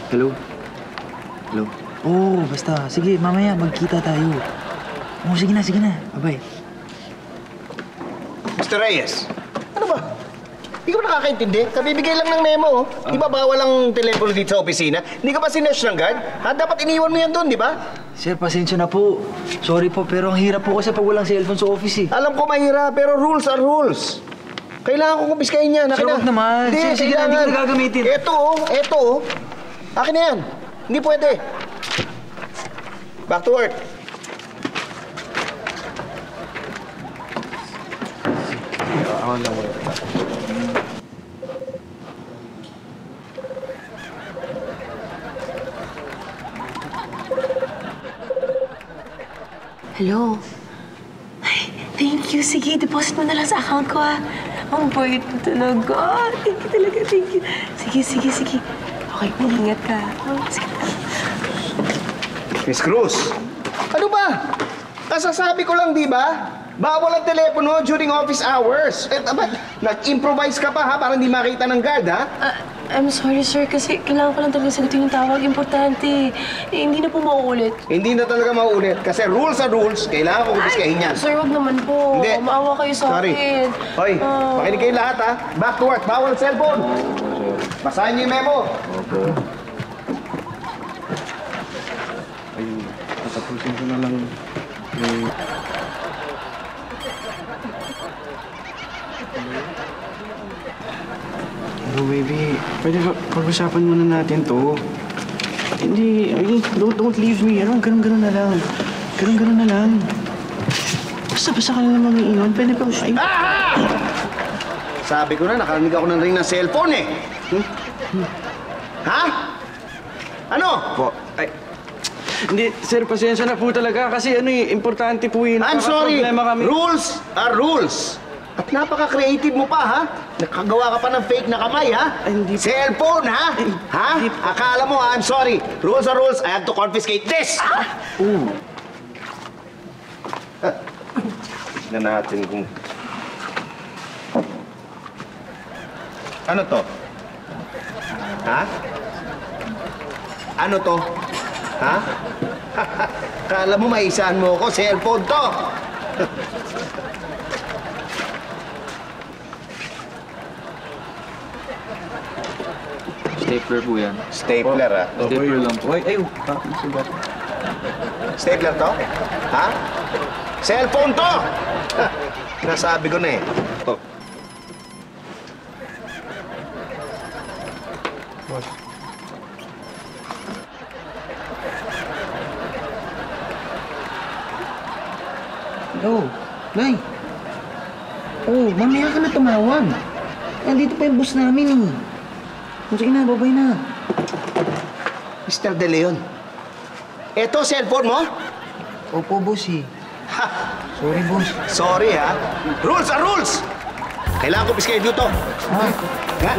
Hello? Hello? Oo, basta. Sige, mamaya magkita tayo. Oo, sige na, Bye-bye. Mr. Reyes, ano ba? Hindi ka ba nakakaintindi? Kabibigay lang ng memo, oh. Di ba bawal ang telepono dito sa opisina? Hindi ka ba sinesh ng guard? Ha? Dapat iniwan mo yan doon, di ba? Sir, pasensya na po. Sorry po, pero ang hirap po kasi pag walang cellphone sa office, eh. Alam ko mahirap, pero rules are rules. Kailangan ko kumpiskahin yan. Sir, wag naman. Hindi, Sige na, hindi ko na gagamitin. Eto, oh. Akin na yan. Hindi pwede. Back to work. Ako lang mo. Hello? Ay, thank you. Sige, deposit mo na lang sa account ko, ha? Ang bait mo talaga. Thank you. Sige. Okay, mag-ingat ka. Oh, sige. Miss Cruz, ano ba? Kasasabi ko lang, di ba? Bawal ang telepono during office hours. Nag-improvise ka pa, ha? Para hindi makita ng guard, ha? I'm sorry, sir, kasi kailangan ko lang talaga sagutin yung tawag. Importante. Hindi na po mauulit. Hindi na talaga mauulit. Kasi rules are rules. Kailangan ko kumpiskahin yan. Sir, wag naman po. Hindi. Maawa kayo sa akin. Hoy, makinig kayo lahat, ha? Back to work. Bawal ang cellphone. Basahin niyo yung memo. Opo. Ay, tatapusin ko na lang. Hello, baby. Pwede ba pag-usapan muna natin to? Hindi, don't leave me. Ganun na lang. Ganun na lang. Basta ka na naman iiwan. Pwede ba? Sabi ko na, nakarinig ako ng ring ng cellphone, eh. Ha? Ano? Po. Ay. Hindi, sir, pasensya na po talaga kasi importante po yun. I'm sorry. Kami. Rules are rules. At napaka-creative mo pa, ha? Nakagawa ka pa ng fake na kamay, ha? Ay, hindi po. Cellphone, ha? Ha? Akala mo, I'm sorry. Rules are rules. I have to confiscate this. Tignan natin kung... Ano to? Ha? Ano to? Ha? Kala mo maisahan mo ako, cellphone to! Stapler po yan. Stapler, ha? Stapler lang po. Ay, Stapler to? Ha? Cellphone to! Nasabi ko na, eh. Oh. Hello, Nay. Oh, mamaya ka na tumawag. Nandito pa yung boss namin, eh. Sige na, babay na. Mr. De Leon, eto cellphone mo? Opo, boss, eh. Ha! Sorry, boss. Sorry, ha? Rules are rules! Kailangan ko piskahin dito. Ha? Nga.